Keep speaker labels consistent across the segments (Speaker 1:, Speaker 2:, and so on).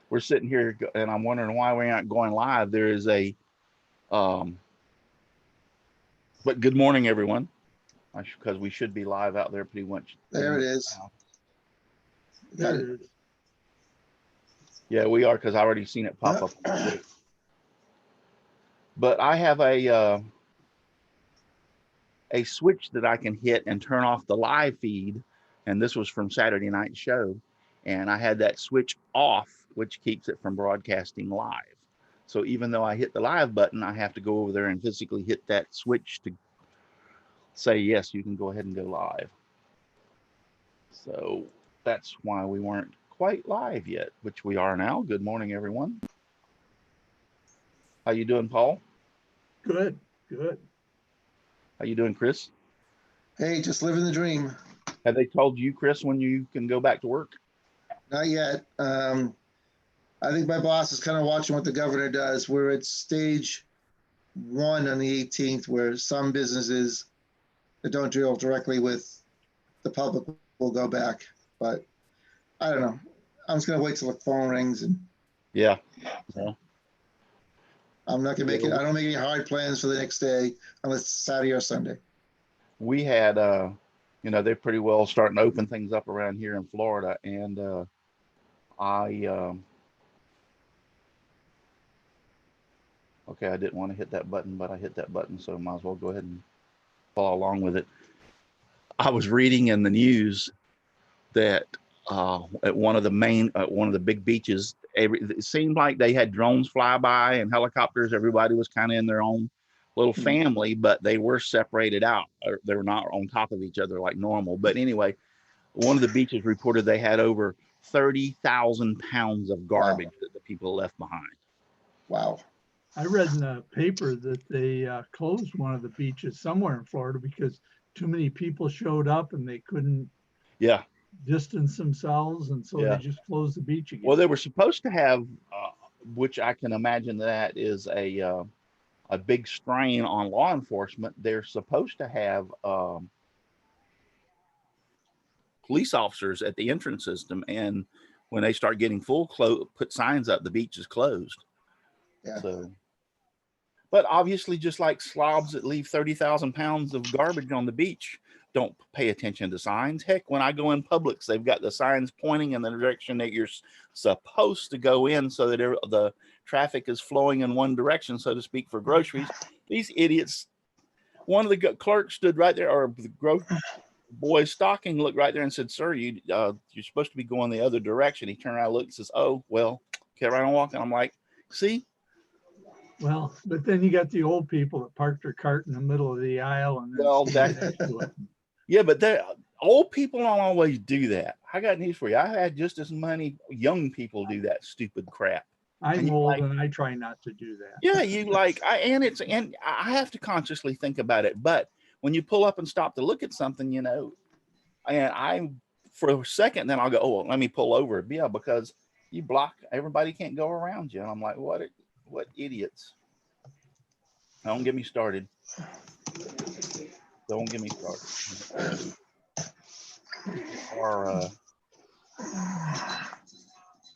Speaker 1: we're sitting here and I'm wondering why we aren't going live. There is a, um, but good morning, everyone, because we should be live out there pretty much.
Speaker 2: There it is.
Speaker 1: Now.
Speaker 2: Got it.
Speaker 1: Yeah, we are, because I already seen it pop up. But I have a switch that I can hit and turn off the live feed. And this was from Saturday night's show. And I had that switch off, which keeps it from broadcasting live. So even though I hit the live button, I have to go over there and physically hit that switch to say, yes, you can go ahead and go live. So that's why we weren't quite live yet, which we are now. Good morning, everyone. How you doing, Paul?
Speaker 3: Good, good.
Speaker 1: How you doing, Chris?
Speaker 2: Hey, just living the dream.
Speaker 1: Have they told you, Chris, when you can go back to work?
Speaker 2: Not yet. I think my boss is kind of watching what the governor does. We're at stage 1 on the 18th, where some businesses that don't deal directly with the public will go back. But I don't know. I'm just going to wait till the phone rings. And
Speaker 1: Yeah.
Speaker 2: I'm not going to make it. I don't make any hard plans for the next day unless it's Saturday or Sunday.
Speaker 1: We had, they're pretty well starting to open things up around here in Florida. And okay, I didn't want to hit that button, but I hit that button, so might as well go ahead and follow along with it. I was reading in the news that at one of the big beaches, it seemed like they had drones fly by and helicopters. Everybody was kind of in their own little family, but they were separated out. They were not on top of each other like normal. But anyway, one of the beaches reported they had over 30,000 pounds of garbage that the people left behind.
Speaker 2: Wow.
Speaker 3: I read in the paper that they closed one of the beaches somewhere in Florida because too many people showed up and they couldn't distance themselves, and so they just closed the beach again.
Speaker 1: Well, they were supposed to have, which I can imagine that is a big strain on law enforcement. They're supposed to have police officers at the entrance system, and when they start getting full, put signs up, the beach is closed.
Speaker 2: Yeah.
Speaker 1: So, but obviously, just like slobs that leave 30,000 pounds of garbage on the beach don't pay attention to signs. Heck, when I go in Publix, they've got the signs pointing in the direction that you're supposed to go in, so that the traffic is flowing in one direction, so to speak, for groceries. These idiots. One of the clerks stood right there, or the boy stocking looked right there and said, "Sir, you're supposed to be going the other direction." He turned around, looked, and says, "Oh, well, kept right on walking." I'm like, see.
Speaker 3: Well, but then you got the old people that parked their cart in the middle of the aisle and then next to it.
Speaker 1: Yeah, but old people don't always do that. I got news for you. I had just as many young people do that stupid crap.
Speaker 3: I'm old and I try not to do that.
Speaker 1: Yeah, and I have to consciously think about it. But when you pull up and stop to look at something, and I for a second, then I'll go, "Oh, well, let me pull over." Yeah, because you block, everybody can't go around you. And I'm like, what idiots. Don't get me started. Don't get me started. A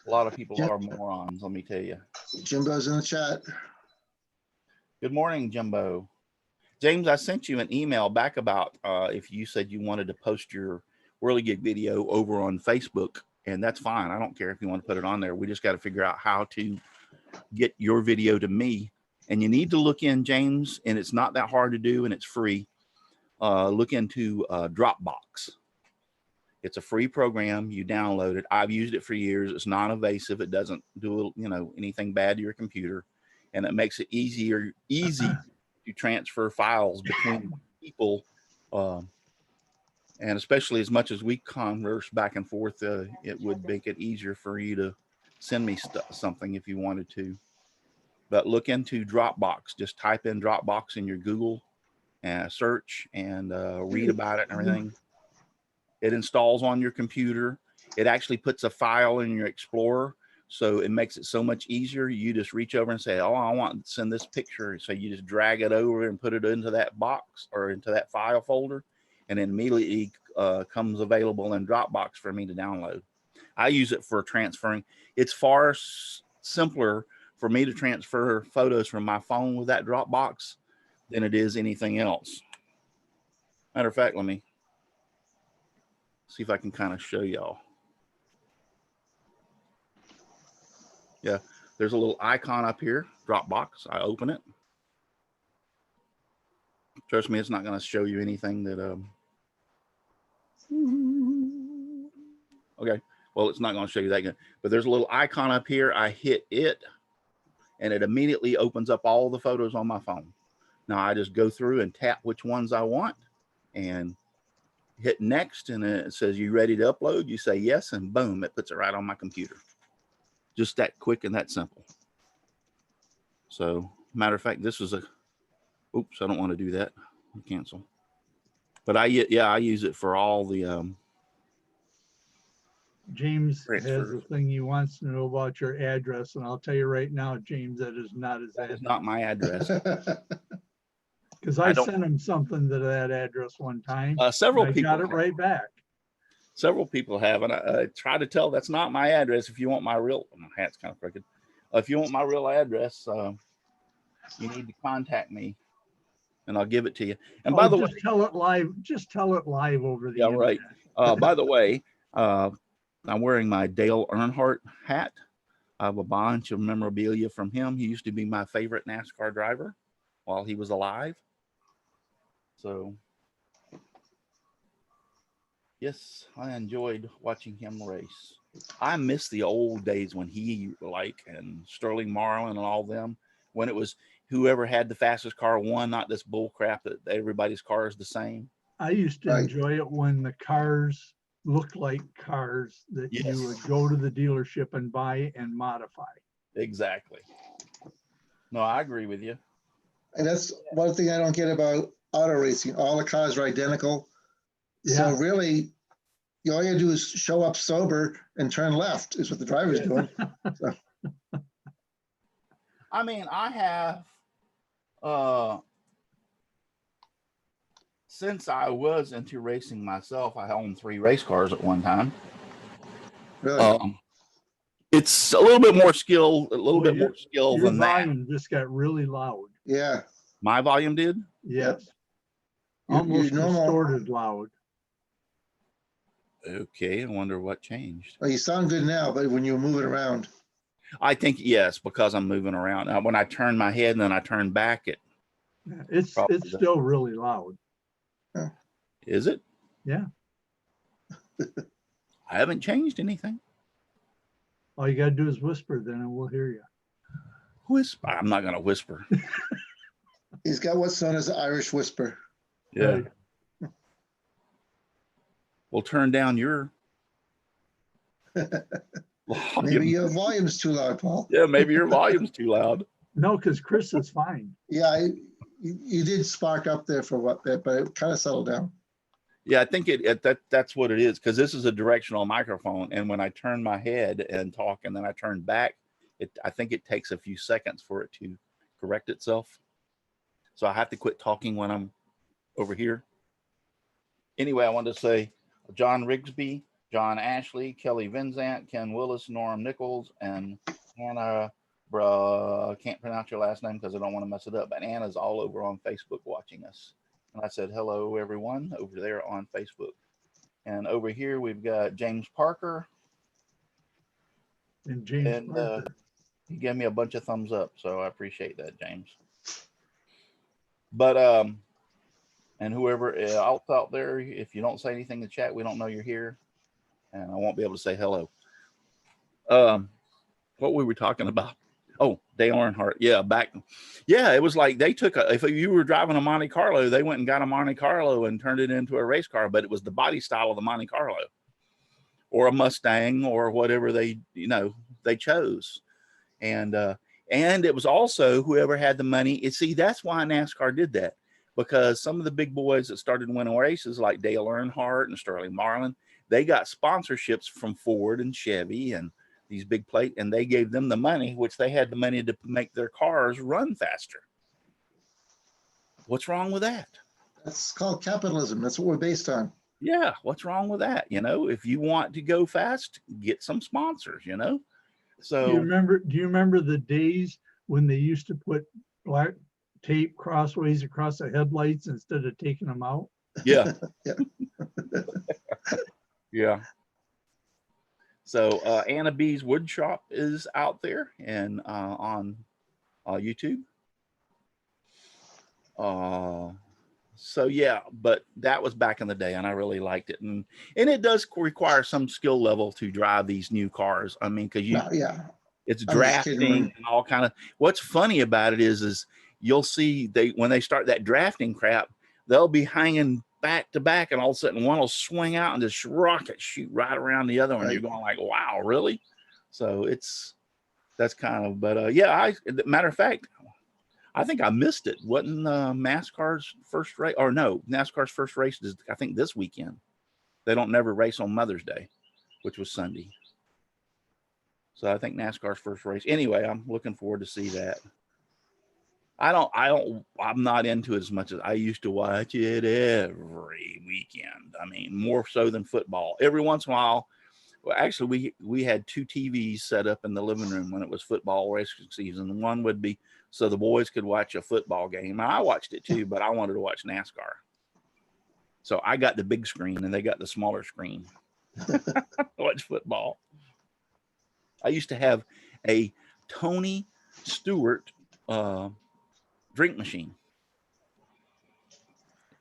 Speaker 1: lot of people are morons, let me tell you.
Speaker 2: Jimbo's in the chat.
Speaker 1: Good morning, Jimbo. James, I sent you an email back about if you said you wanted to post your Whirligig video over on Facebook, and that's fine. I don't care if you want to put it on there. We just got to figure out how to get your video to me. And you need to look in, James, and it's not that hard to do, and it's free. Look into Dropbox. It's a free program. You download it. I've used it for years. It's non-invasive. It doesn't do anything bad to your computer, and it makes it easy to transfer files between people. And especially as much as we converse back and forth, it would make it easier for you to send me something if you wanted to. But look into Dropbox. Just type in Dropbox in your Google search and read about it and everything. It installs on your computer. It actually puts a file in your Explorer, so it makes it so much easier. You just reach over and say, "Oh, I want to send this picture." So you just drag it over and put it into that box or into that file folder, and then immediately comes available in Dropbox for me to download. I use it for transferring. It's far simpler for me to transfer photos from my phone with that Dropbox than it is anything else. Matter of fact, let me see if I can kind of show y'all. Yeah, there's a little icon up here, Dropbox. I open it. Trust me, it's not going to show you anything that okay, well, it's not going to show you that good, but there's a little icon up here. I hit it and it immediately opens up all the photos on my phone. Now I just go through and tap which ones I want and hit next, and it says, you ready to upload? You say yes, and boom, it puts it right on my computer. Just that quick and that simple. So matter of fact, this is a, oops, I don't want to do that. I'll cancel. But I use it for all the
Speaker 3: James
Speaker 1: transfers.
Speaker 3: has a thing he wants to know about your address, and I'll tell you right now, James, that is not his address.
Speaker 1: It's not my address.
Speaker 3: Because I sent him something to that address one time.
Speaker 1: Several people
Speaker 3: got it right back.
Speaker 1: Several people have, and I try to tell that's not my address. If you want my real, my hat's kind of crooked. If you want my real address, you need to contact me, and I'll give it to you. And by the way,
Speaker 3: tell it live. Just tell it live over the
Speaker 1: internet. Right. By the way, I'm wearing my Dale Earnhardt hat. I have a bunch of memorabilia from him. He used to be my favorite NASCAR driver while he was alive. So, yes, I enjoyed watching him race. I miss the old days when he, and Sterling Marlin and all them, when it was whoever had the fastest car won, not this bull crap that everybody's car is the same.
Speaker 3: I used to enjoy it when the cars looked like cars that you would go to the dealership and buy and modify.
Speaker 1: Exactly. No, I agree with you.
Speaker 2: And that's one thing I don't get about auto racing. All the cars are identical.
Speaker 3: Yeah.
Speaker 2: So really, all you do is show up sober and turn left is what the driver's doing. So.
Speaker 1: I mean, I have, since I was into racing myself, I owned 3 race cars at one time.
Speaker 2: Really?
Speaker 1: It's a little bit more skill, more skill than that.
Speaker 3: Your volume just got really loud.
Speaker 2: Yeah.
Speaker 1: My volume did?
Speaker 3: Yes. Almost distorted loud.
Speaker 1: Okay, I wonder what changed.
Speaker 2: Well, you sound good now, but when you were moving around.
Speaker 1: I think, yes, because I'm moving around. Now, when I turn my head and then I turn back,
Speaker 3: it's still really loud.
Speaker 2: Huh.
Speaker 1: Is it?
Speaker 3: Yeah.
Speaker 1: I haven't changed anything.
Speaker 3: All you got to do is whisper, then and we'll hear you.
Speaker 1: Whisper? I'm not going to whisper.
Speaker 2: He's got what's known as the Irish whisper.
Speaker 1: Yeah. We'll turn down your volume.
Speaker 2: Maybe your volume's too loud, Paul.
Speaker 1: Yeah, maybe your volume's too loud.
Speaker 3: No, because Chris is fine.
Speaker 2: Yeah, you did spark up there for what bit, but it kind of settled down.
Speaker 1: Yeah, I think that's what it is, because this is a directional microphone, and when I turn my head and talk and then I turn back, I think it takes a few seconds for it to correct itself. So I have to quit talking when I'm over here. Anyway, I wanted to say John Rigsby, John Ashley, Kelly Vinzant, Ken Willis, Norm Nichols, and Hannah, can't pronounce your last name because I don't want to mess it up, but Anna's all over on Facebook watching us. And I said, hello, everyone, over there on Facebook. And over here, we've got James Parker.
Speaker 3: And James Parker.
Speaker 1: He gave me a bunch of thumbs up, so I appreciate that, James. But, and whoever else out there, if you don't say anything in the chat, we don't know you're here. And I won't be able to say hello. What were we talking about? Oh, Dale Earnhardt. Yeah, it was like they took if you were driving a Monte Carlo, they went and got a Monte Carlo and turned it into a race car, but it was the body style of the Monte Carlo or a Mustang or whatever they chose. And it was also whoever had the money. See, that's why NASCAR did that, because some of the big boys that started winning races like Dale Earnhardt and Sterling Marlin, they got sponsorships from Ford and Chevy and these big plate, and they gave them the money, which they had the money to make their cars run faster. What's wrong with that?
Speaker 2: That's called capitalism. That's what we're based on.
Speaker 1: Yeah, what's wrong with that? You know, if you want to go fast, get some sponsors, you know?
Speaker 3: Do
Speaker 1: So
Speaker 3: you remember the days when they used to put black tape crossways across the headlights instead of taking them out?
Speaker 1: yeah,
Speaker 2: Yeah.
Speaker 1: yeah. So Anna B's Wood Shop is out there and on YouTube. So yeah, but that was back in the day, and I really liked it, and it does require some skill level to drive these new cars. I mean, because
Speaker 2: No, yeah.
Speaker 1: it's
Speaker 2: I'm just kidding.
Speaker 1: drafting and all kind of. What's funny about it is you'll see when they start that drafting crap, they'll be hanging back to back, and all of a sudden one will swing out and just rocket shoot right around the other one.
Speaker 2: Right.
Speaker 1: You're going like, wow, really? So that's kind of. But yeah, matter of fact, I think I missed it. Wasn't NASCAR's first race, or no, NASCAR's first race is I think this weekend. They don't never race on Mother's Day, which was Sunday. So I think NASCAR's first race. Anyway, I'm looking forward to see that. I'm not into it as much as I used to watch it every weekend. I mean, more so than football. Every once in a while, well, actually, we had 2 TVs set up in the living room when it was football racing season. One would be so the boys could watch a football game. I watched it too, but I wanted to watch NASCAR. So I got the big screen and they got the smaller screen. Watch football. I used to have a Tony Stewart drink machine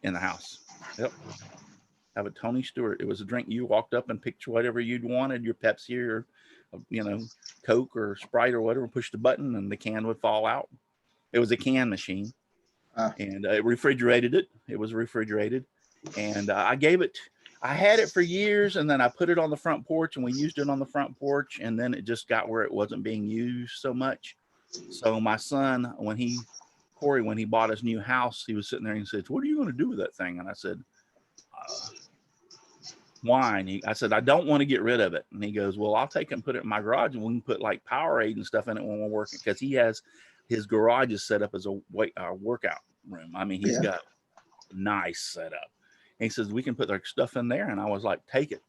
Speaker 1: in the house. Yep. Have a Tony Stewart. It was a drink. You walked up and picked whatever you'd wanted, your Pepsi or, Coke or Sprite or whatever, push the button and the can would fall out. It was a can machine and it refrigerated it. It was refrigerated. And I had it for years, and then I put it on the front porch and we used it on the front porch. And then it just got where it wasn't being used so much. So my son, Corey, when he bought his new house, he was sitting there and he said, "What are you going to do with that thing?" And I said, wine. I said, "I don't want to get rid of it." And he goes, "Well, I'll take it and put it in my garage and we can put like Powerade and stuff in it when we're working." Because he has his garage is set up as a workout room. I mean, he's got a nice setup. And he says, "We can put our stuff in there." And I was like, "Take it."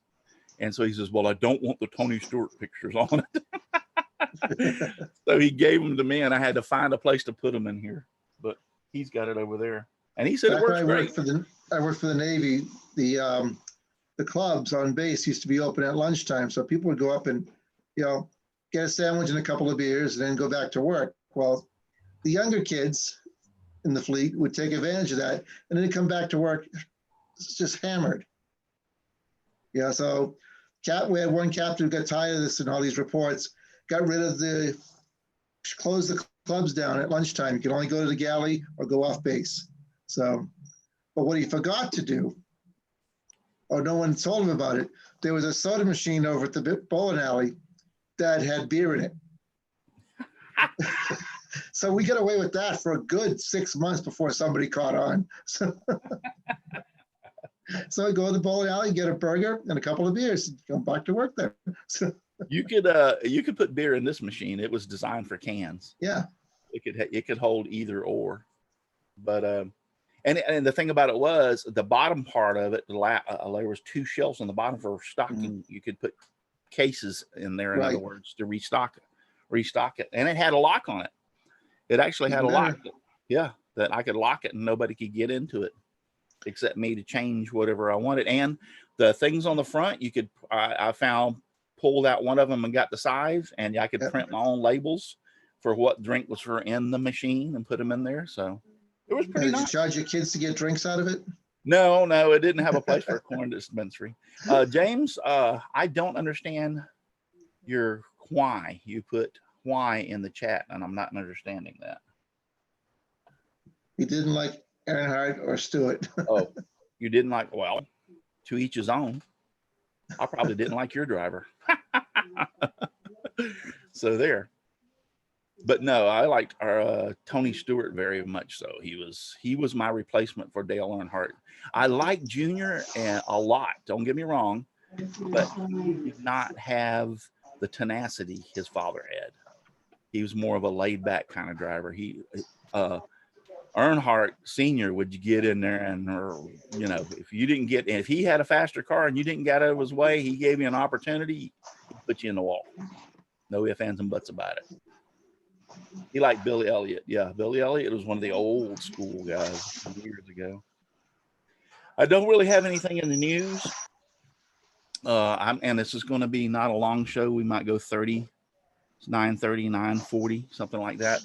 Speaker 1: And so he says, "Well, I don't want the Tony Stewart pictures on it." So he gave them to me, and I had to find a place to put them in here. But he's got it over there. And he said it works great.
Speaker 2: I worked for the Navy. The clubs on base used to be open at lunchtime. So people would go up and, get a sandwich and a couple of beers and then go back to work. Well, the younger kids in the fleet would take advantage of that and then come back to work just hammered. Yeah, so we had one captain who got tired of this and all these reports, got rid of closed the clubs down at lunchtime. You can only go to the galley or go off base. So, but what he forgot to do, or no one told him about it, there was a soda machine over at the bowling alley that had beer in it. So we got away with that for a good 6 months before somebody caught on. So I go to the bowling alley, get a burger and a couple of beers, come back to work there. So
Speaker 1: you could put beer in this machine. It was designed for cans.
Speaker 2: Yeah,
Speaker 1: it could hold either or. But and the thing about it was the bottom part of it, there was 2 shelves on the bottom for stocking. Mm-hmm. You could put cases in there, in other words, to restock it, and it had a lock on it. It actually had a lock. Yeah, that I could lock it and nobody could get into it except me to change whatever I wanted. And the things on the front, you could I pulled out one of them and got the size, and I could print my own labels for what drink was in the machine and put them in there. So it was pretty nice.
Speaker 2: Did you charge your kids to get drinks out of it?
Speaker 1: No, it didn't have a place for a corn dispensary. James, I don't understand your why. You put why in the chat, and I'm not understanding that.
Speaker 2: He didn't like Earnhardt or Stewart.
Speaker 1: Oh, you didn't like, well, to each his own. I probably didn't like your driver. So there. But no, I liked our Tony Stewart very much so. He was my replacement for Dale Earnhardt. I liked Junior a lot, don't get me wrong, but he did not have the tenacity his father had. He was more of a laid back kind of driver. Earnhardt Sr. would get in there and, or, you know, if you didn't get, if he had a faster car and you didn't get out of his way, he gave you an opportunity, he'd put you in the wall. No ifs, ands, and buts about it. He liked Billy Elliott. Yeah, Billy Elliott was one of the old school guys years ago. I don't really have anything in the news. And this is going to be not a long show. We might go 30, 9:30, 9:40, something like that.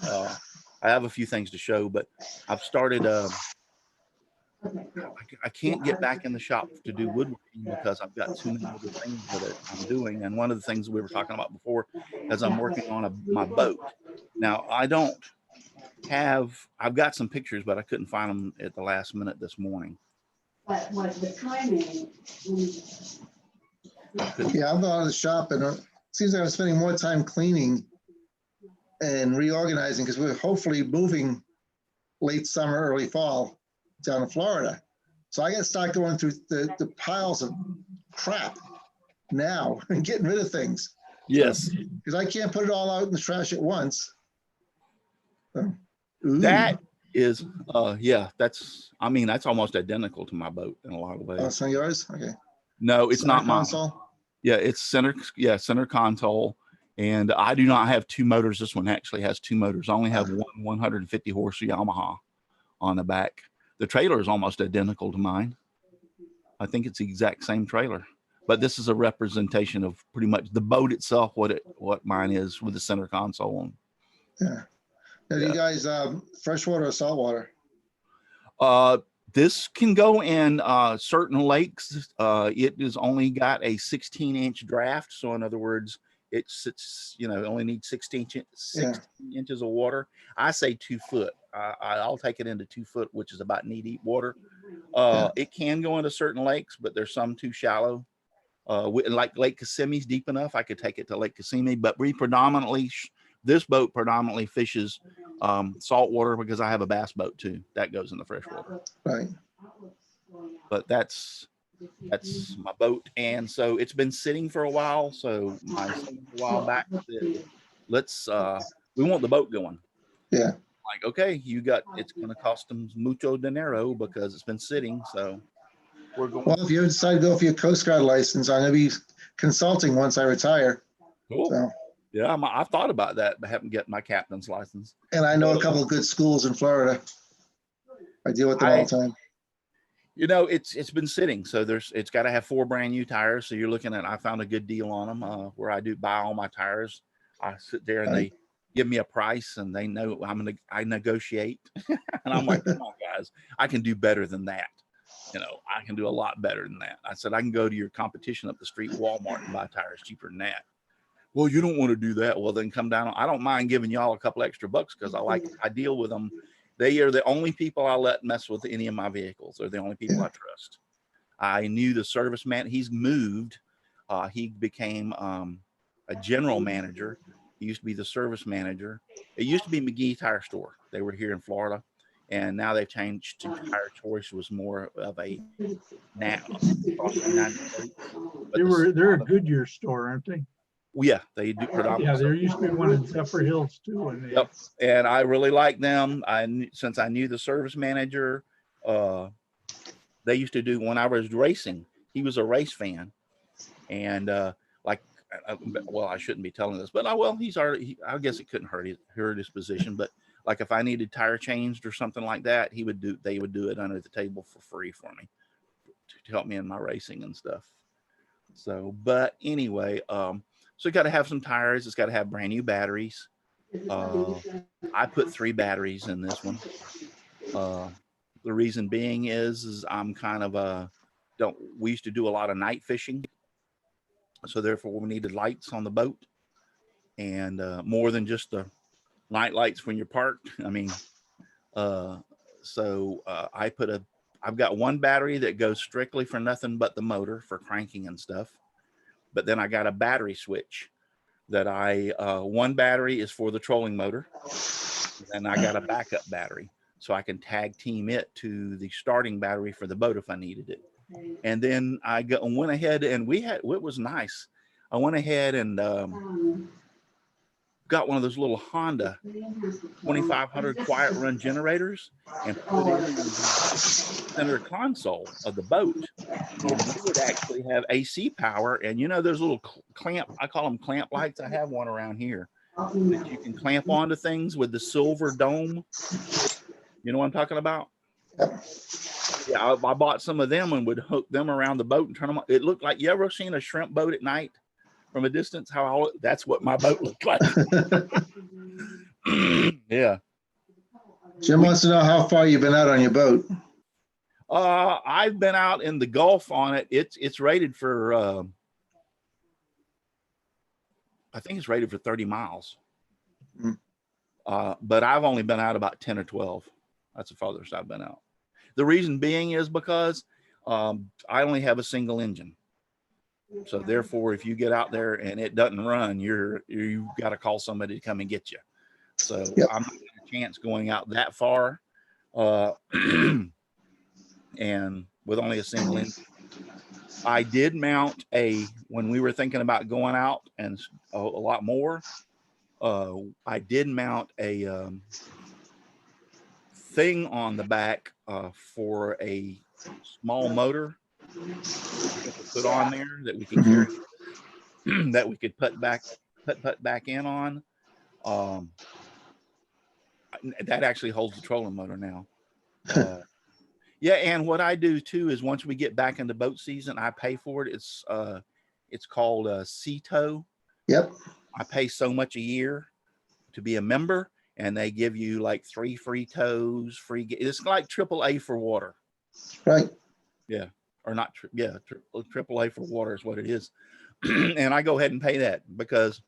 Speaker 1: I have a few things to show, but I've started. I can't get back in the shop to do woodworking because I've got too many other things that I'm doing. And one of the things we were talking about before is I'm working on my boat. Now, I don't have, I've got some pictures, but I couldn't find them at the last minute this morning.
Speaker 4: But what the timing.
Speaker 2: Yeah, I'm going to the shop, and it seems like I'm spending more time cleaning and reorganizing because we're hopefully moving late summer, early fall down to Florida. So I got to start going through the piles of crap now and getting rid of things.
Speaker 1: Yes.
Speaker 2: Because I can't put it all out in the trash at once. So,
Speaker 1: that is, yeah, that's, I mean, that's almost identical to my boat in a lot of ways.
Speaker 2: Oh, it's not yours? Okay.
Speaker 1: No, it's
Speaker 2: Center
Speaker 1: not mine.
Speaker 2: console?
Speaker 1: Yeah, it's center console. And I do not have two motors. This one actually has two motors. I only have one 150 horse Yamaha on the back. The trailer is almost identical to mine. I think it's the exact same trailer, but this is a representation of pretty much the boat itself, what mine is with the center console on.
Speaker 2: Yeah. Now, do you guys freshwater or saltwater?
Speaker 1: This can go in certain lakes. It has only got a 16-inch draft. So in other words, it's, you know, only needs 16 inches of water. I say 2 foot. I'll take it into 2 foot, which is about knee deep water. It can go into certain lakes, but there's some too shallow. Like Lake Kissimmee's deep enough. I could take it to Lake Kissimmee, but we predominantly, this boat predominantly fishes saltwater because I have a bass boat too. That goes in the freshwater.
Speaker 2: Right.
Speaker 1: But that's my boat, and so it's been sitting for a while. So I said a while back that let's we want the boat going.
Speaker 2: Yeah.
Speaker 1: Like, okay, it's going to cost them mucho dinero because it's been sitting. So we're going.
Speaker 2: Well, if you decide to go for your Coast Guard license, I'm going to be consulting once I retire.
Speaker 1: Cool.
Speaker 2: So.
Speaker 1: Yeah, I've thought about that, but haven't get my captain's license.
Speaker 2: And I know a couple of good schools in Florida. I deal with them all the time.
Speaker 1: You know, it's been sitting, so it's got to have 4 brand new tires. So you're looking at, I found a good deal on them where I do buy all my tires. I sit there and they give me a price, and they know I negotiate, and I'm like, come on, guys, I can do better than that. You know, I can do a lot better than that. I said, I can go to your competition up the street, Walmart, and buy tires cheaper than that. Well, you don't want to do that. Well, then come down. I don't mind giving y'all a couple extra bucks because I deal with them. They are the only people I let mess with any of my vehicles. They're the only people I trust. I knew the service man. He's moved. He became a general manager. He used to be the service manager. It used to be McGee Tire Store. They were here in Florida, and now they've changed to Tire Choice. Was more of a now.
Speaker 3: They're a Goodyear store, aren't they?
Speaker 1: Yeah, they do predominantly.
Speaker 3: Yeah, there used to be one in Zephyr Hills too. And
Speaker 1: yep, and I really like them. Since I knew the service manager, they used to do when I was racing. He was a race fan, and well, I shouldn't be telling this, but he's already. I guess it couldn't hurt his position, but like if I needed tire changed or something like that, they would do it under the table for free for me to help me in my racing and stuff. So, but anyway, so you got to have some tires. It's got to have brand new batteries. I put 3 batteries in this one. The reason being is I'm kind of we used to do a lot of night fishing. So therefore we needed lights on the boat, and more than just the night lights when you're parked. I mean, so I've got one battery that goes strictly for nothing but the motor for cranking and stuff. But then I got a battery switch that one battery is for the trolling motor. And I got a backup battery so I can tag team it to the starting battery for the boat if I needed it. And then I went ahead and it was nice. I went ahead and got one of those little Honda 2500 quiet run generators and put it in the center console of the boat. And we would actually have AC power. And you know, there's little clamp, I call them clamp lights. I have one around here that you can clamp onto things with the silver dome. You know what I'm talking about? Yeah, I bought some of them and would hook them around the boat and turn them on. It looked like, you ever seen a shrimp boat at night from a distance? That's what my boat looked like. Yeah.
Speaker 2: Jim wants to know how far you've been out on your boat.
Speaker 1: I've been out in the Gulf on it. It's rated for I think it's rated for 30 miles. But I've only been out about 10 or 12. That's the farthest I've been out. The reason being is because I only have a single engine. So therefore, if you get out there and it doesn't run, you've got to call somebody to come and get you. So I'm not getting a chance going out that far. And with only a single engine. I did mount when we were thinking about going out and a lot more, I did mount a thing on the back for a small motor to put on there that we can carry, that we could put back in on. That actually holds the trolling motor now. Yeah, and what I do too is once we get back into boat season, I pay for it. It's called CTO.
Speaker 2: Yep.
Speaker 1: I pay so much a year to be a member, and they give you like 3 free tows, it's like AAA for water.
Speaker 2: Right.
Speaker 1: Yeah, or not. AAA for water is what it is. And I go ahead and pay that because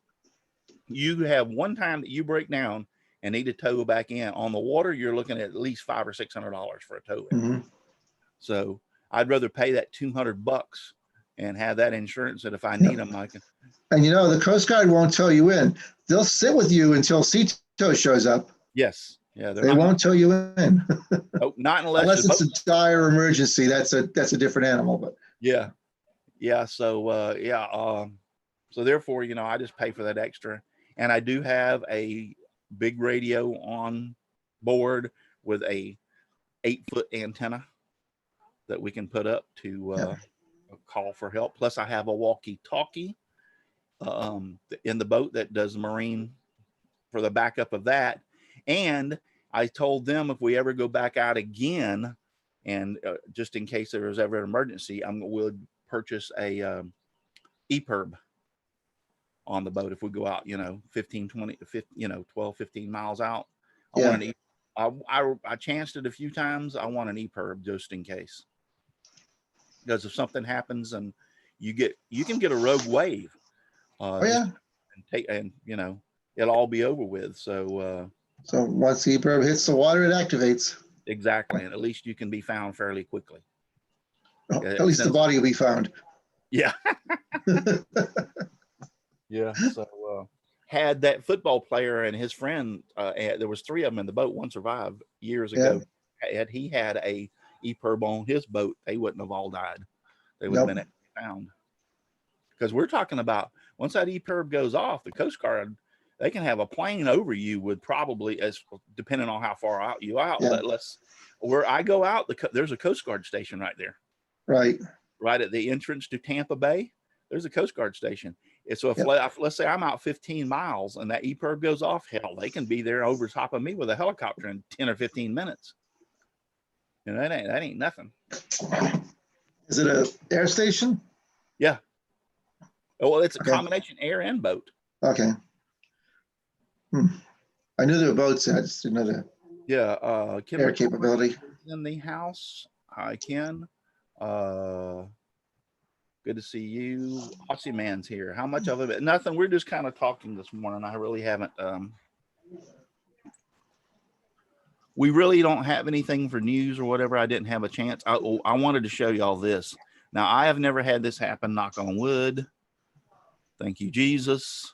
Speaker 1: you have one time that you break down and need a tow back in on the water, you're looking at least $500 or $600 for a tow in. So I'd rather pay that $200 and have that insurance that if I need them, I can.
Speaker 2: And you know, the Coast Guard won't tow you in. They'll sit with you until CTO shows up.
Speaker 1: Yes. Yeah.
Speaker 2: They won't tow you in.
Speaker 1: Oh, not unless
Speaker 2: it's a dire emergency. That's a different animal. But
Speaker 1: yeah. Yeah. So so therefore, you know, I just pay for that extra. And I do have a big radio on board with a 8-foot antenna that we can put up to call for help. Plus I have a walkie-talkie in the boat that does marine for the backup of that. And I told them if we ever go back out again, and just in case there was ever an emergency, we'll purchase a EPIRB on the boat if we go out, 12, 15 miles out. I chanced it a few times. I want an EPIRB just in case, because if something happens and you can get a rogue wave, and it'll all be over with. So
Speaker 2: once the EPIRB hits the water, it activates.
Speaker 1: Exactly, and at least you can be found fairly quickly.
Speaker 2: At least the body will be found.
Speaker 1: Yeah. Yeah. So had that football player and his friend, there was 3 of them in the boat. One survived years ago. Had he had a EPIRB on his boat, they wouldn't have all died. They would have been found. Because we're talking about once that EPIRB goes off, the Coast Guard, they can have a plane over you with probably, as depending on how far out you out. But where I go out, there's a Coast Guard station right there.
Speaker 2: Right
Speaker 1: at the entrance to Tampa Bay. There's a Coast Guard station. So if let's say I'm out 15 miles and that EPIRB goes off, hell, they can be there over top of me with a helicopter in 10 or 15 minutes. That ain't nothing.
Speaker 2: Is it an air station?
Speaker 1: Yeah. Well, it's a combination air and boat.
Speaker 2: Okay. I knew there were boats. I just didn't know the air capability.
Speaker 1: In the house, I can. Good to see you. Aussie Man's here. How much of it? Nothing. We're just kind of talking this morning. I really haven't. We really don't have anything for news or whatever. I didn't have a chance. I wanted to show y'all this. Now, I have never had this happen, knock on wood. Thank you, Jesus,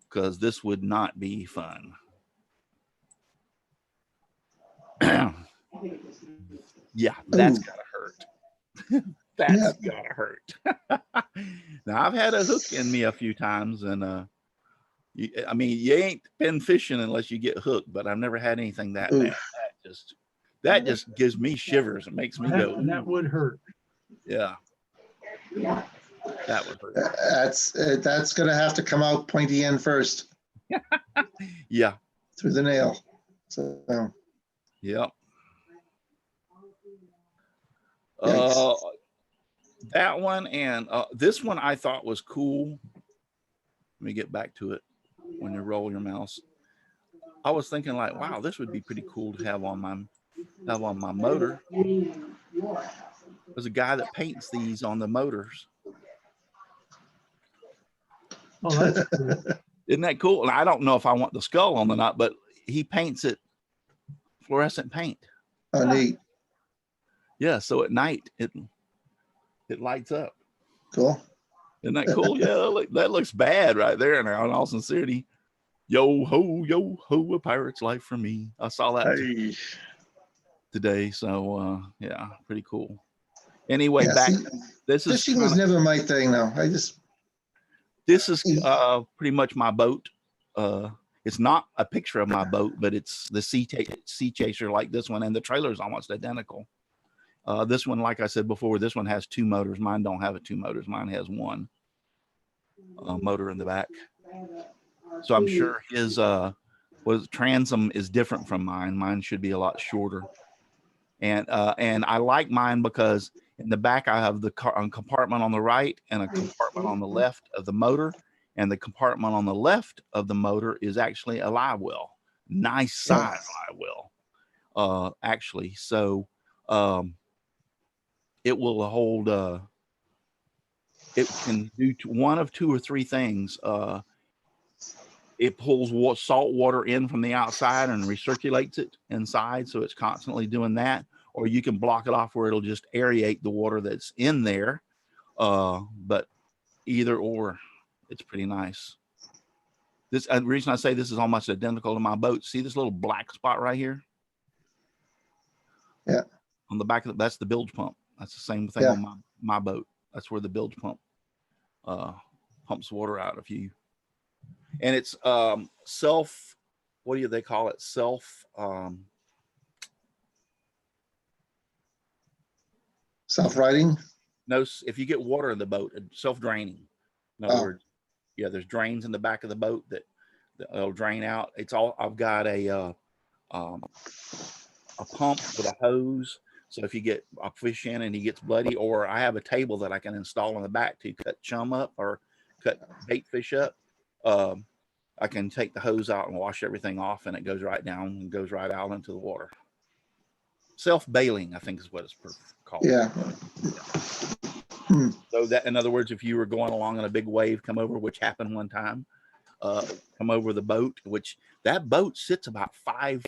Speaker 1: because this would not be fun. Yeah, that's gotta hurt. That's gotta hurt. Now I've had a hook in me a few times, and I mean, you ain't been fishing unless you get hooked, but I've never had anything that bad. That just gives me shivers. It makes me go.
Speaker 3: And that would hurt.
Speaker 1: Yeah. That would hurt.
Speaker 2: That's going to have to come out pointy end first.
Speaker 1: Yeah.
Speaker 2: Through the nail. So.
Speaker 1: Yep.
Speaker 2: Yikes.
Speaker 1: That one and this one I thought was cool. Let me get back to it. When you roll your mouse, I was thinking like, wow, this would be pretty cool to have on my motor. There's a guy that paints these on the motors.
Speaker 3: Oh, that's cool.
Speaker 1: Isn't that cool? And I don't know if I want the skull on the knot, but he paints it fluorescent paint.
Speaker 2: Oh, neat.
Speaker 1: Yeah, so at night it lights up.
Speaker 2: Cool.
Speaker 1: Isn't that cool? Yeah, that looks bad right there now, in all sincerity. Yo ho, a pirate's life for me. I saw that today. So yeah, pretty cool. Anyway, this is
Speaker 2: fishing was never my thing though.
Speaker 1: This is pretty much my boat. It's not a picture of my boat, but it's the sea chaser like this one, and the trailer is almost identical. This one, like I said before, this one has 2 motors. Mine don't have 2 motors. Mine has 1 motor in the back. So I'm sure his transom is different from mine. Mine should be a lot shorter. And I like mine because in the back I have the compartment on the right and a compartment on the left of the motor, and the compartment on the left of the motor is actually a live well, nice size live well, actually. So it will hold. It can do one of 2 or 3 things. It pulls salt water in from the outside and recirculates it inside, so it's constantly doing that. Or you can block it off where it'll just aerate the water that's in there. But either or, it's pretty nice. The reason I say this is almost identical to my boat. See this little black spot right here?
Speaker 2: Yeah.
Speaker 1: On the back of that's the bilge pump. That's the same thing on my boat. That's where the bilge pump pumps water out of you. And it's self, what do they call it?
Speaker 2: Self-riding?
Speaker 1: No, if you get water in the boat, self-draining. In other words, yeah, there's drains in the back of the boat that'll drain out. It's all, I've got a pump with a hose. So if you get a fish in and he gets bloody, or I have a table that I can install in the back to cut chum up or cut bait fish up, I can take the hose out and wash everything off, and it goes right down and goes right out into the water. Self-bailing, I think is what it's called.
Speaker 2: Yeah.
Speaker 1: So that, in other words, if you were going along and a big wave come over, which happened one time, come over the boat, which that boat sits about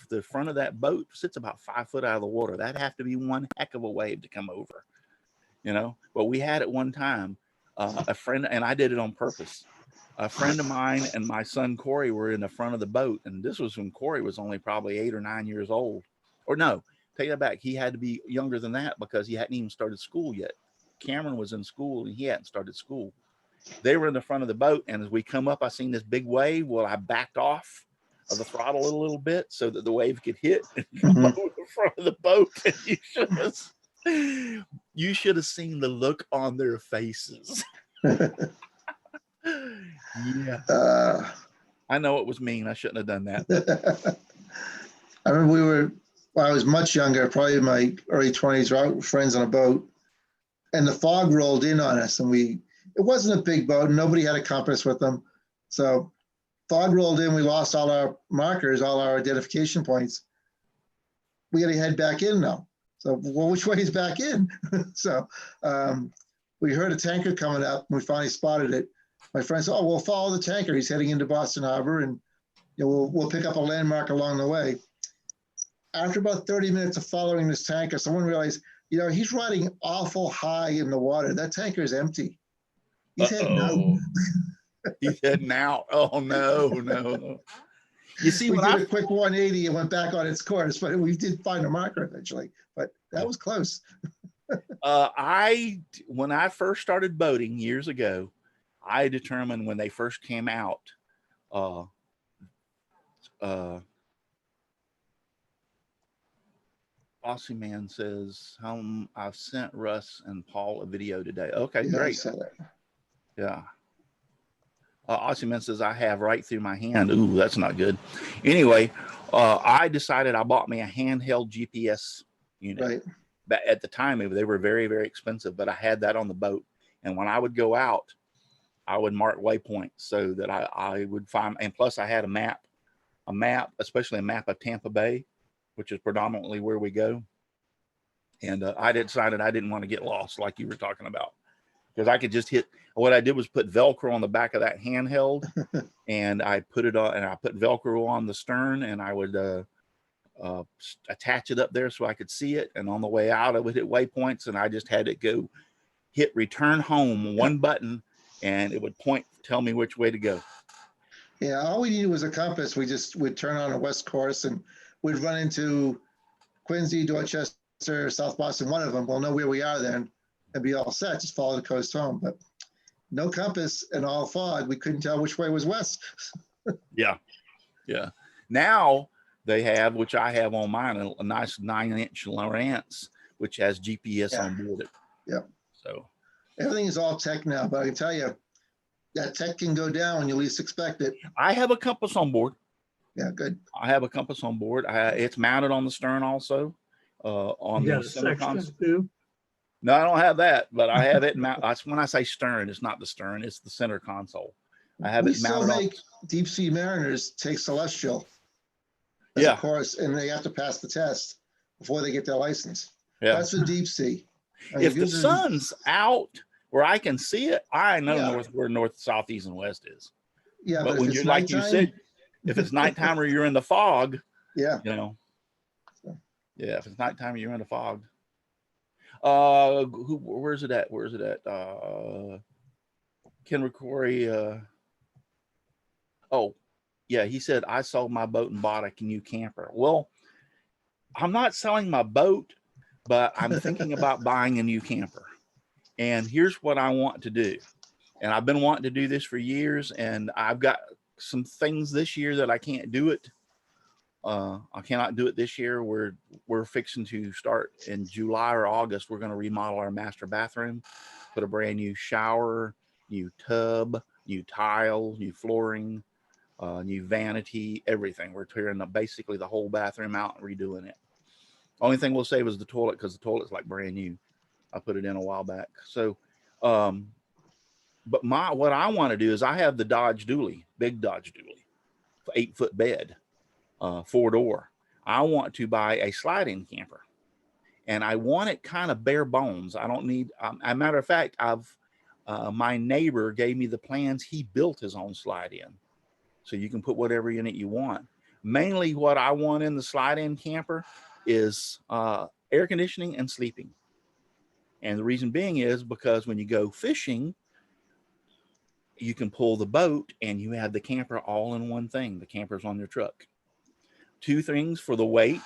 Speaker 1: the front of that boat sits about 5 foot out of the water. That'd have to be one heck of a wave to come over, you know. But we had it one time, a friend, and I did it on purpose. A friend of mine and my son Corey were in the front of the boat, and this was when Corey was only probably 8 or 9 years old. Or no, take that back. He had to be younger than that because he hadn't even started school yet. Cameron was in school and he hadn't started school. They were in the front of the boat, and as we come up, I seen this big wave. Well, I backed off of the throttle a little bit so that the wave could hit and come over the front of the boat. And you should have seen the look on their faces. Yeah. I know it was mean. I shouldn't have done that.
Speaker 2: I remember I was much younger, probably in my early 20s, we were friends on a boat, and the fog rolled in on us, and it wasn't a big boat. Nobody had a compass with them. So fog rolled in, we lost all our markers, all our identification points. We got to head back in now. So, well, which way is back in? So we heard a tanker coming up, and we finally spotted it. My friend said, "Oh, we'll follow the tanker. He's heading into Boston Harbor, and we'll pick up a landmark along the way." After about 30 minutes of following this tanker, someone realized, he's riding awful high in the water. That tanker is empty. He's heading out.
Speaker 1: He's heading out. Oh, no. You see,
Speaker 2: we did a quick 180 and went back on its course, but we did find a marker eventually. But that was close.
Speaker 1: When I first started boating years ago, I determined when they first came out Uh, uh, Aussie Man says, I've sent Russ and Paul a video today. Okay,
Speaker 2: Yeah, I
Speaker 1: great.
Speaker 2: saw that.
Speaker 1: Yeah. Aussie Man says, I have right through my hand. Ooh, that's not good. Anyway, I decided I bought me a handheld GPS unit.
Speaker 2: Right.
Speaker 1: But at the time, they were very, very expensive, but I had that on the boat. And when I would go out, I would mark waypoints so that I would find, and plus I had a map, especially a map of Tampa Bay, which is predominantly where we go. And I decided I didn't want to get lost like you were talking about, because I could just hit. What I did was put Velcro on the back of that handheld, and I put it on, and I put Velcro on the stern, and I would attach it up there so I could see it. And on the way out, I would hit waypoints, and I just had it go hit return home, one button, and it would tell me which way to go.
Speaker 2: Yeah, all we needed was a compass. We'd turn on a west course, and we'd run into Quincy, Dorchester, South Boston, one of them. We'll know where we are then and be all set. Just follow the coast home. But no compass and all fog. We couldn't tell which way was west.
Speaker 1: Yeah. Now they have, which I have on mine, a nice 9-inch Lowrance, which has GPS on board it.
Speaker 2: Yep.
Speaker 1: So
Speaker 2: everything is all tech now, but I can tell you that tech can go down when you least expect it.
Speaker 1: I have a compass on board.
Speaker 2: Yeah, good.
Speaker 1: I have a compass on board. It's mounted on the stern also. On
Speaker 3: You
Speaker 1: the
Speaker 3: got a
Speaker 1: center
Speaker 3: sextant
Speaker 1: console.
Speaker 3: too?
Speaker 1: No, I don't have that, but I have it mounted. That's when I say stern, it's not the stern, it's the center console. I have
Speaker 2: We
Speaker 1: it
Speaker 2: still
Speaker 1: mounted
Speaker 2: make deep sea mariners take celestial as
Speaker 1: Yeah.
Speaker 2: a course, and they have to pass the test before they get their license.
Speaker 1: Yeah.
Speaker 2: That's for deep sea. I mean,
Speaker 1: If the sun's out where I can see it, I know
Speaker 2: Yeah.
Speaker 1: where north, south, east, and west is.
Speaker 2: Yeah,
Speaker 1: But
Speaker 2: if
Speaker 1: when
Speaker 2: it's
Speaker 1: you're like you
Speaker 2: nighttime,
Speaker 1: said, if it's nighttime or you're in the fog,
Speaker 2: yeah,
Speaker 1: you know. Yeah, if it's nighttime or you're in the fog. Where's it at? Ken Corey. Oh, yeah, he said, I sold my boat and bought a new camper. Well, I'm not selling my boat, but I'm thinking about buying a new camper. And here's what I want to do. And I've been wanting to do this for years, and I've got some things this year that I can't do it. I cannot do it this year. We're fixing to start in July or August. We're going to remodel our master bathroom, put a brand new shower, new tub, new tile, new flooring, new vanity, everything. We're tearing up basically the whole bathroom out and redoing it. Only thing we'll save is the toilet, because the toilet's like brand new. I put it in a while back. So, but what I want to do is I have the Dodge Dually, big Dodge Dually, 8-foot bed, 4-door. I want to buy a slide-in camper, and I want it kind of bare bones. I don't need. As a matter of fact, my neighbor gave me the plans. He built his own slide-in, so you can put whatever in it you want. Mainly, what I want in the slide-in camper is air conditioning and sleeping. And the reason being is because when you go fishing, you can pull the boat and you have the camper all in one thing. The camper's on your truck. 2 things for the weight.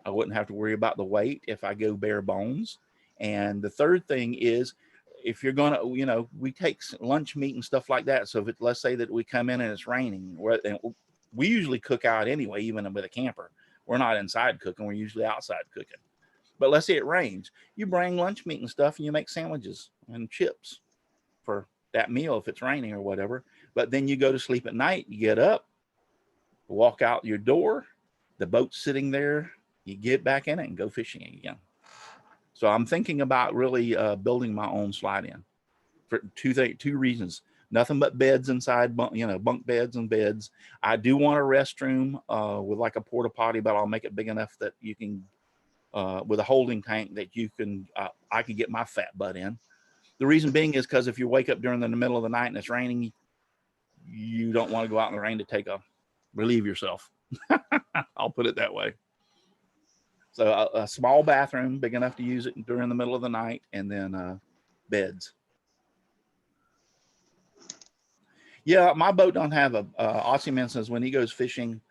Speaker 1: I wouldn't have to worry about the weight if I go bare bones. And the third thing is, if you're going to, we take lunch meat and stuff like that. So let's say that we come in and it's raining, and we usually cook out anyway, even with a camper. We're not inside cooking. We're usually outside cooking. But let's say it rains. You bring lunch meat and stuff, and you make sandwiches and chips for that meal if it's raining or whatever. But then you go to sleep at night. You get up, walk out your door. The boat's sitting there. You get back in it and go fishing again. So I'm thinking about really building my own slide-in for two reasons. Nothing but beds inside, bunk beds and beds. I do want a restroom with like a porta potty, but I'll make it big enough that you can, with a holding tank that you can, I can get my fat butt in. The reason being is because if you wake up during the middle of the night and it's raining, you don't want to go out in the rain to relieve yourself. I'll put it that way. So a small bathroom, big enough to use it during the middle of the night, and then beds. Yeah, my boat don't have a. Aussie Man says when he goes fishing,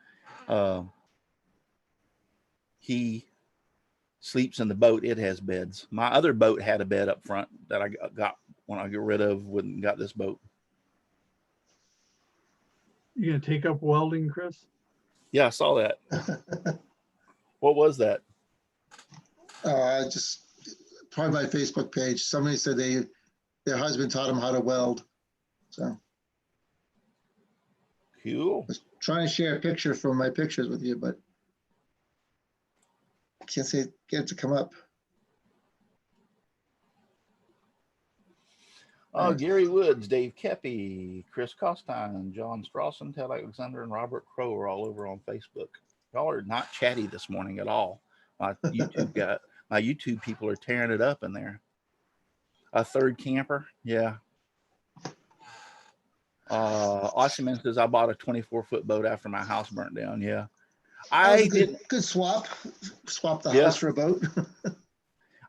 Speaker 1: he sleeps in the boat. It has beds. My other boat had a bed up front that I got when I got rid of when got this boat.
Speaker 3: You gonna take up welding, Chris?
Speaker 1: Yeah, I saw that. What was that?
Speaker 2: Just probably my Facebook page. Somebody said their husband taught them how to weld. So
Speaker 1: Cool.
Speaker 2: I was trying to share a picture from my pictures with you, but I can't get it to come up.
Speaker 1: Oh, Gary Woods, Dave Kepi, Chris Costine, John Strawson, Ted Alexander, and Robert Crow are all over on Facebook. Y'all are not chatty this morning at all. My YouTube people are tearing it up in there. A third camper, yeah. Ossiman says I bought a 24-foot boat after my house burnt down. Yeah, I did.
Speaker 2: Good swap. Swap the house for a boat.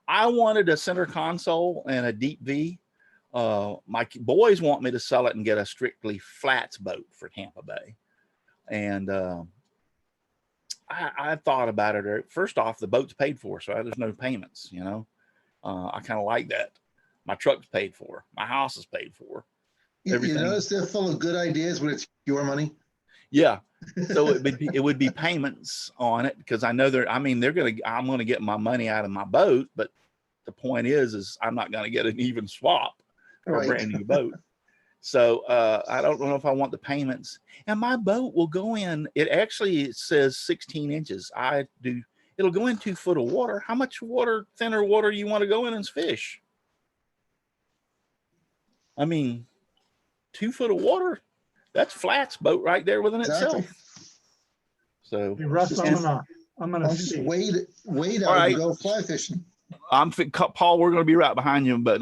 Speaker 1: I wanted a center console and a deep V. My boys want me to sell it and get a strictly flats boat for Tampa Bay. And I thought about it. First off, the boat's paid for, so there's no payments, you know. I kind of like that. My truck's paid for. My house is paid for.
Speaker 2: Everything. You notice they're full of good ideas when it's your money?
Speaker 1: Yeah. So it would be payments on it because I know I'm going to get my money out of my boat, but the point is I'm not going to get an even swap for a brand new boat. So I don't know if I want the payments. And my boat will go in. It says 16 inches. It'll go in 2 foot of water. How much thinner water do you want to go in and fish? I mean, 2 foot of water. That's Flats boat right there within itself. So
Speaker 3: hey, Russ, I'm gonna
Speaker 2: just wait out and go fly fishing.
Speaker 1: Paul, we're going to be right behind you, but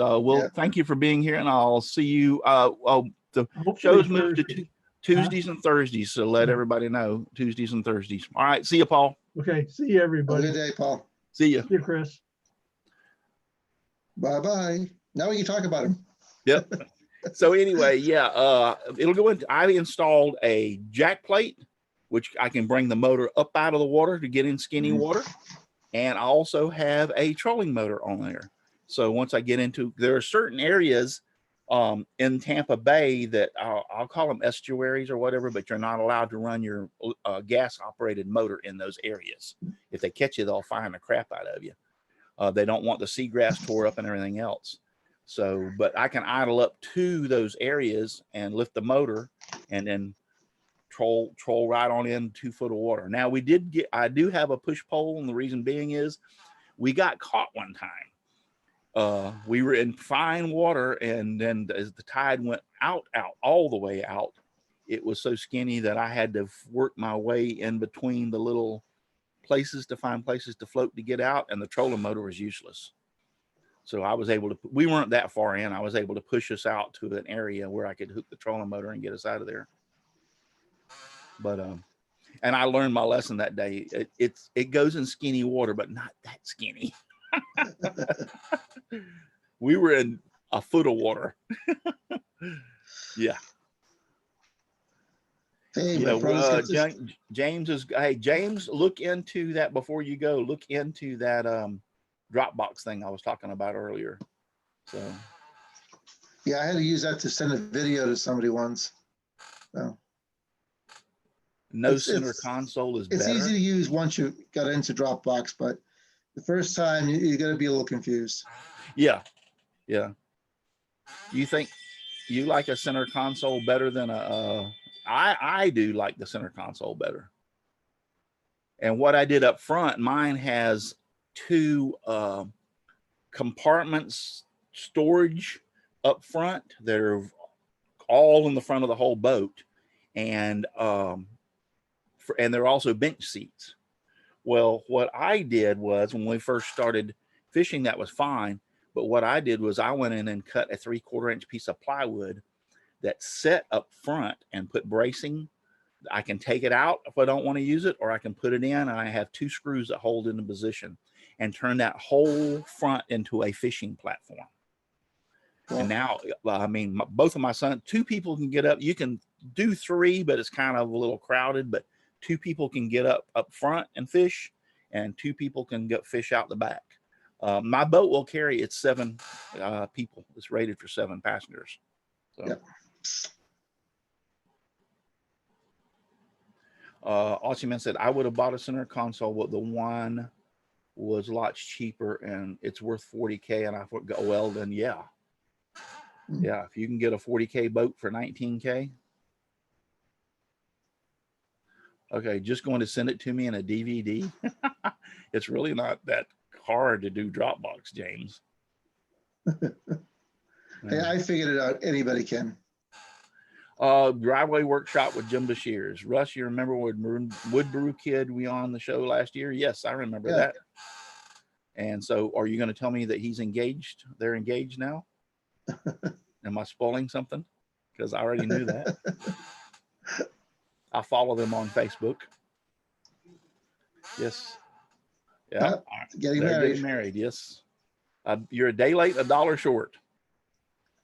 Speaker 1: thank you for being here, and I'll see you. The show's moved to Tuesdays and Thursdays, so let everybody know Tuesdays and Thursdays. All right, see you, Paul.
Speaker 3: Okay, see you, everybody.
Speaker 2: Have a good day, Paul.
Speaker 1: See you.
Speaker 3: See you, Chris.
Speaker 2: Bye-bye. Now we can talk about him.
Speaker 1: Yep. So anyway, it'll go into. I installed a jack plate, which I can bring the motor up out of the water to get in skinny water. And I also have a trolling motor on there. So once I get into, there are certain areas in Tampa Bay that I'll call them estuaries or whatever, but you're not allowed to run your gas operated motor in those areas. If they catch you, they'll fine the crap out of you. They don't want the seagrass tore up and everything else. So, but I can idle up to those areas and lift the motor and then troll right on in 2 foot of water. Now I do have a push pole, and the reason being is we got caught one time. We were in fine water, and then as the tide went out all the way out, it was so skinny that I had to work my way in between the little places to find places to float to get out, and the trolling motor was useless. So I was able to, we weren't that far in. I was able to push us out to an area where I could hook the trolling motor and get us out of there. But, and I learned my lesson that day. It goes in skinny water, but not that skinny. We were in a foot of water.
Speaker 2: Hey,
Speaker 1: James, look into that before you go. Look into that Dropbox thing I was talking about earlier. So
Speaker 2: yeah, I had to use that to send a video to somebody once. So
Speaker 1: center console is better.
Speaker 2: It's easy to use once you got into Dropbox, but the first time you got to be a little confused.
Speaker 1: Yeah. You think you like a center console better than I do like the center console better. And what I did up front, mine has 2 compartments storage up front that are all in the front of the whole boat, and they're also bench seats. Well, what I did was, when we first started fishing, that was fine. But what I did was I went in and cut a 3/4 inch piece of plywood that set up front and put bracing. I can take it out if I don't want to use it, or I can put it in, and I have 2 screws that hold into position and turn that whole front into a fishing platform. Cool. And now, I mean, both of my sons, 2 people can get up. You can do 3, but it's kind of a little crowded, but 2 people can get up front and fish, and 2 people can go fish out the back. My boat will carry 7 people. It's rated for 7 passengers. So. Yep. Aussie said, I would have bought a center console, but the one was lots cheaper and it's worth 40K. And I thought, well, then yeah. Yeah, if you can get a 40K boat for 19K. Okay, just going to send it to me in a DVD. It's really not that hard to do Dropbox, James.
Speaker 2: Hey, I figured it out. Anybody can.
Speaker 1: Driveway workshop with Jim Bashir's. Russ, you remember when Woodbrew Kid we on the show last year? Yes, I remember that. And so are you going to tell me that he's engaged? They're engaged now? Am I spoiling something? Because I already knew that. I follow them on Facebook. Yes. Yeah.
Speaker 2: Getting
Speaker 1: They're
Speaker 2: married.
Speaker 1: getting married. Yes. You're a day late, $1 short.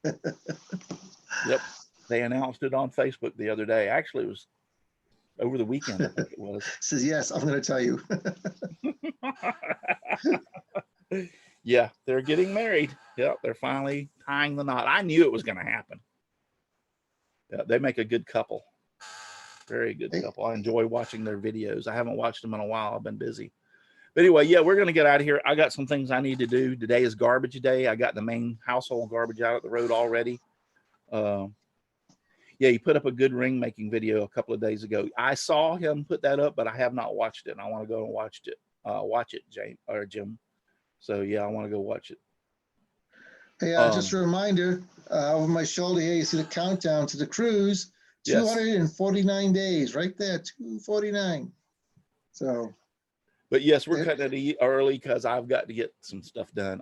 Speaker 1: Yep. They announced it on Facebook the other day. Actually, it was over the weekend, I think it was.
Speaker 2: Says, yes, I'm going to tell you.
Speaker 1: Yeah, they're getting married. Yep, they're finally tying the knot. I knew it was going to happen. Yeah, they make a good couple. Very good couple. I enjoy watching their videos. I haven't watched them in a while. I've been busy. But anyway, yeah, we're going to get out of here. I got some things I need to do. Today is garbage day. I got the main household garbage out at the road already. Yeah, he put up a good ring making video a couple of days ago. I saw him put that up, but I have not watched it. And I want to go and watch it, James or Jim. So yeah, I want to go watch it.
Speaker 2: Hey, just a reminder, over my shoulder here, you see the countdown to the cruise. 249 days, right there, 249. So.
Speaker 1: But yes, we're cutting it early because I've got to get some stuff done.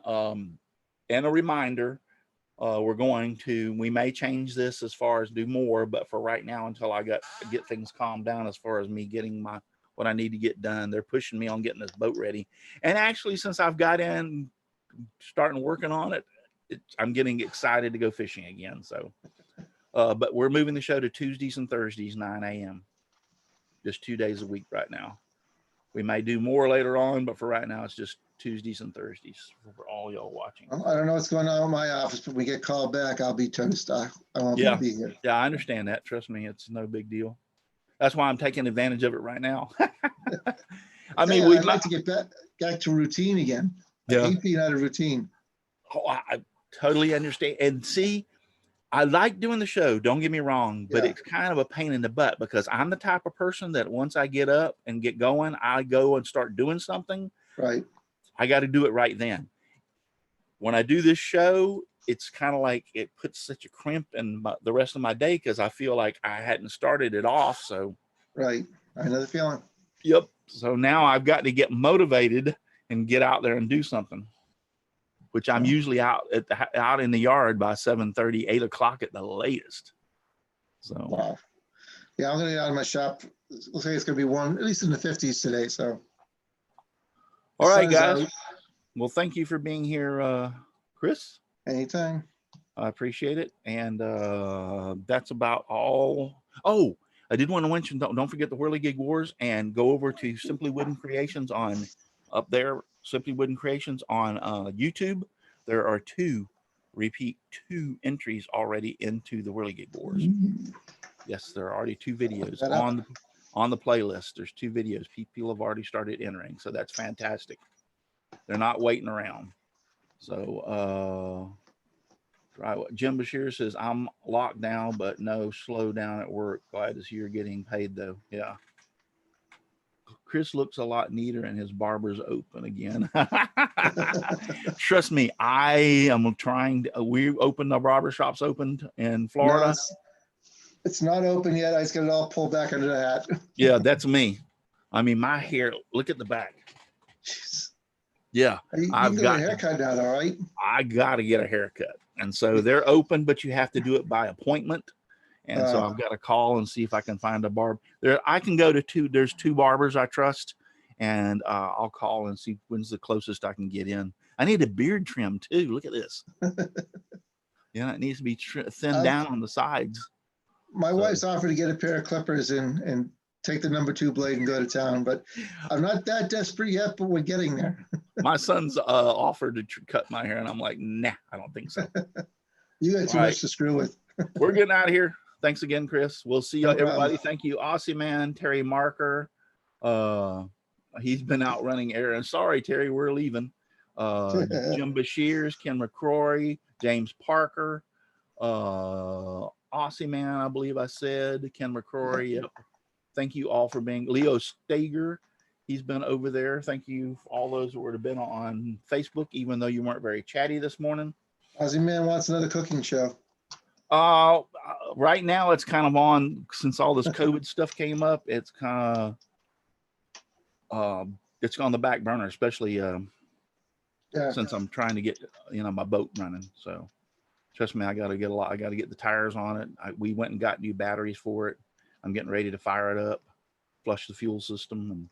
Speaker 1: And a reminder, we may change this as far as do more, but for right now, until I get things calmed down as far as me getting what I need to get done, they're pushing me on getting this boat ready. And actually, since I've got in, starting working on it, I'm getting excited to go fishing again. So, but we're moving the show to Tuesdays and Thursdays, 9 a.m. Just 2 days a week right now. We may do more later on, but for right now, it's just Tuesdays and Thursdays for all y'all watching.
Speaker 2: I don't know what's going on in my office, but we get called back, I'll be toast. I won't be here.
Speaker 1: Yeah, I understand that. Trust me, it's no big deal. That's why I'm taking advantage of it right now. I mean,
Speaker 2: I'd like to get back to routine again.
Speaker 1: Yeah.
Speaker 2: I hate being out of routine.
Speaker 1: Oh, I totally understand. And see, I like doing the show, don't get me wrong, but it's kind of a pain in the butt because I'm the type of person that once I get up and get going, I go and start doing something.
Speaker 2: Right.
Speaker 1: I got to do it right then. When I do this show, it's kind of like it puts such a crimp in the rest of my day because I feel like I hadn't started it off. So.
Speaker 2: Right. I know the feeling.
Speaker 1: Yep. So now I've got to get motivated and get out there and do something, which I'm usually out in the yard by 7:30, 8 o'clock at the latest. So.
Speaker 2: Wow. Yeah, I'm going to get out of my shop. Looks like it's going to be warm, at least in the 50s today. So.
Speaker 1: All right, guys. Well, thank you for being here, Chris.
Speaker 2: Anytime.
Speaker 1: I appreciate it. And that's about all. Oh, I did want to mention, don't forget the Whirligig Wars and go over to Simply Wooden Creations Simply Wooden Creations on YouTube. There are two entries already into the Whirligig Wars. Yes, there are already 2 videos on the playlist. There's 2 videos. People have already started entering, so that's fantastic. They're not waiting around. So, Jim Bashir says, I'm locked down, but no slow down at work. Glad to see you're getting paid, though. Yeah. Chris looks a lot neater and his barber's open again. Trust me, I am trying to, we opened, the barber shop's opened in Florida.
Speaker 2: No, it's not open yet. I just got it all pulled back under the hat.
Speaker 1: Yeah, that's me. I mean, my hair, look at the back.
Speaker 2: Jeez.
Speaker 1: Yeah.
Speaker 2: I've got a haircut now, all right?
Speaker 1: I got to get a haircut. And so they're open, but you have to do it by appointment. And so I've got to call and see if I can find a barber. I can go to there's 2 barbers I trust, and I'll call and see when's the closest I can get in. I need a beard trim too. Look at this. Yeah, it needs to be thinned down on the sides.
Speaker 2: My wife's offered to get a pair of clippers and take the number 2 blade and go to town, but I'm not that desperate yet, but we're getting there.
Speaker 1: My son's offered to cut my hair, and I'm like, nah, I don't think so.
Speaker 2: You got too much to screw with.
Speaker 1: We're getting out of here. Thanks again, Chris. We'll see you,
Speaker 2: No
Speaker 1: everybody.
Speaker 2: problem.
Speaker 1: Thank you, Aussie Man, Terry Marker. He's been out running errands. Sorry, Terry, we're leaving. Jim Bashirs, Ken McCrory, James Parker, Aussie Man, I believe I said, Ken McCrory. Yep. Thank you all for being Leo Stager. He's been over there. Thank you for all those who would have been on Facebook, even though you weren't very chatty this morning.
Speaker 2: Aussie Man wants another cooking show.
Speaker 1: Right now it's kind of on, since all this COVID stuff came up, it's kind of it's on the back burner, especially since I'm trying to get my boat running. So trust me, I got to get the tires on it. We went and got new batteries for it. I'm getting ready to fire it up, flush the fuel system.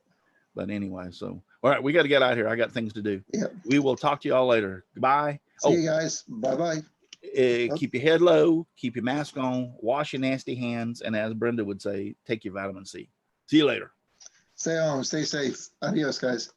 Speaker 1: But anyway, so all right, we got to get out here. I got things to do.
Speaker 2: Yep.
Speaker 1: We will talk to you all later. Goodbye.
Speaker 2: See you guys. Bye-bye.
Speaker 1: Keep your head low, keep your mask on, wash your nasty hands, and as Brenda would say, take your vitamin C. See you later.
Speaker 2: Stay home, stay safe. Adios, guys.